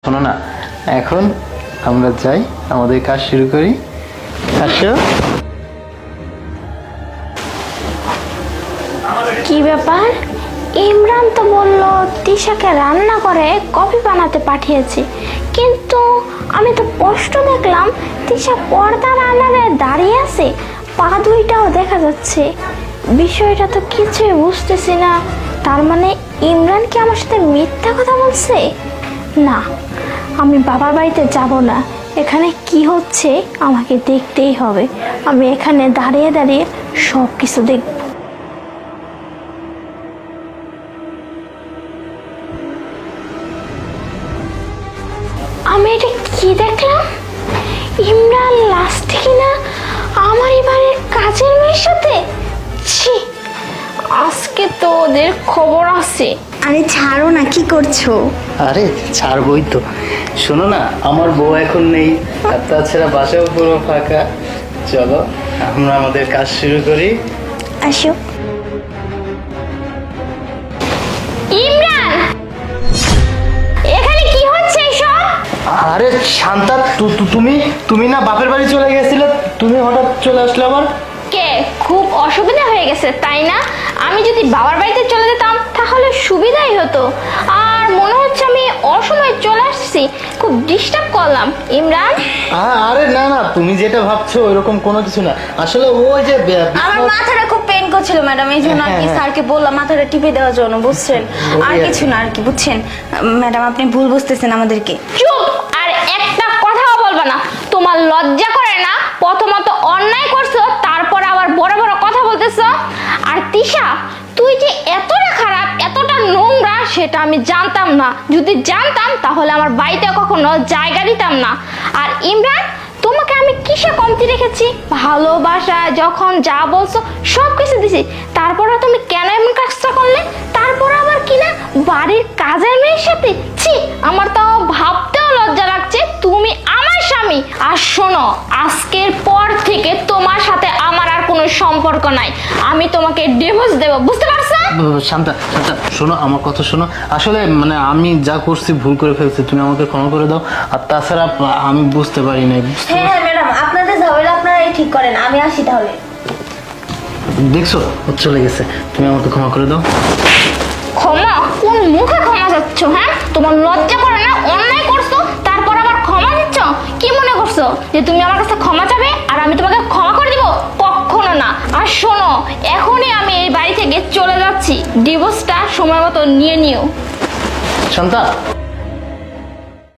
শোনো না, এখন আমরা যাই, আমাদের কাজ শুরু করি। আসো। কি ব্যাপার? ইমরান তো বললো তিশাকে রান্না করে কফি বানাতে পাঠিয়েছে, কিন্তু আমি তো স্পষ্ট দেখলাম তিশা পর্দার আড়ালে দাঁড়িয়ে আছে, পা দুইটাও দেখা যাচ্ছে। বিষয়টা তো কিছুই বুঝতেছি না। তার মানে ইমরান কি আমার সাথে মিথ্যা কথা বলছে? না, আমি বাবার বাড়িতে যাব না। এখানে কি হচ্ছে আমাকে দেখতেই হবে। আমি এখানে দাঁড়িয়ে দাঁড়িয়ে সব কিছু দেখব। আমি এটা কি দেখলাম? ইমরান লাস্টে কিনা আমার এবারের কাজের মেয়ের সাথে। ছি, আজকে তো ওদের খবর আছে। আরে ছাড়ো না, কি করছো? আরে ছাড়বই তো। শোনো না, আমার বউ এখন নেই, আর তাছাড়া বাসাও পুরো ফাঁকা। চলো আমরা আমাদের কাজ শুরু করি। আসো। ইমরান, এখানে কি হচ্ছে এসব? আরে শান্তা, তুমি না বাপের বাড়ি চলে গেছিলে, তুমি হঠাৎ চলে আসলে আবার? কে, খুব অসুবিধা হয়ে গেছে তাই না? আমি যদি বাবার বাড়িতে চলে যেতাম তাহলে সুবিধাই হতো। আর মনে হচ্ছে আমি অসময়ে চলে আসছি, খুব ডিস্টার্ব করলাম। ইমরান, আরে না না, তুমি যেটা ভাবছো ওইরকম কোনো কিছু না। আসলে ওই যে আমার মাথাটা খুব পেন করছিল ম্যাডাম, এই জন্য আর কি স্যারকে বললাম মাথাটা টিপে দেওয়ার জন্য, বুঝছেন? আর কিছু না আর কি, বুঝছেন ম্যাডাম, আপনি ভুল বুঝতেছেন আমাদেরকে। চুপ! আর একটা কথাও বলবে না। তোমার লজ্জা করে না? প্রথমত অন্যায় করছো, তারপর আবার বড় বড় কথা বলতেছো। আর তিশা, তুই যে এতটা খারাপ, এতটা নোংরা, সেটা আমি জানতাম না। যদি জানতাম তাহলে আমার বাড়িতে কখনো জায়গা দিতাম না। আর ইমরান, তোমাকে আমি কিসে কমতি রেখেছি? ভালোবাসা যখন যা বলছো সব কিছু দিছি, তারপরে তুমি কেন এমন কাজটা করলে? তারপর আবার কিনা বাড়ির কাজের মেয়ের সাথে। ছি, আমার তো ভাবতেও লজ্জা লাগছে তুমি আমার স্বামী। আর শোনো, আজকের পর থেকে তোমার সাথে আমার আর কোনো সম্পর্ক নাই। আমি তোমাকে ডিভোর্স দেব, বুঝতে পারছো? শান্তা শান্তা, শোনো আমার কথা শোনো। আসলে মানে আমি যা করছি ভুল করে ফেলছি, তুমি আমাকে ক্ষমা করে দাও। আর তাছাড়া আমি বুঝতে পারি নাই। হ্যাঁ হ্যাঁ ম্যাডাম, আপনাদের ঝামেলা আপনারাই ঠিক করেন, আমি আসি তাহলে। দেখছো ও চলে গেছে, তুমি আমাকে ক্ষমা করে দাও। ক্ষমা? কোন মুখে ক্ষমা চাচ্ছ? হ্যাঁ, তোমার লজ্জা করে না? অন্যায় করছো, তারপর আবার ক্ষমা দিচ্ছ? কি মনে করছো যে তুমি আমার কাছে ক্ষমা চাবে আর আমি তোমাকে ক্ষমা করে দিব? কখনো না। আর শোনো, এখনই আমি এই বাড়ি থেকে চলে যাচ্ছি। ডিভোর্সটা সময় মতো নিয়ে নিও। শান্তা।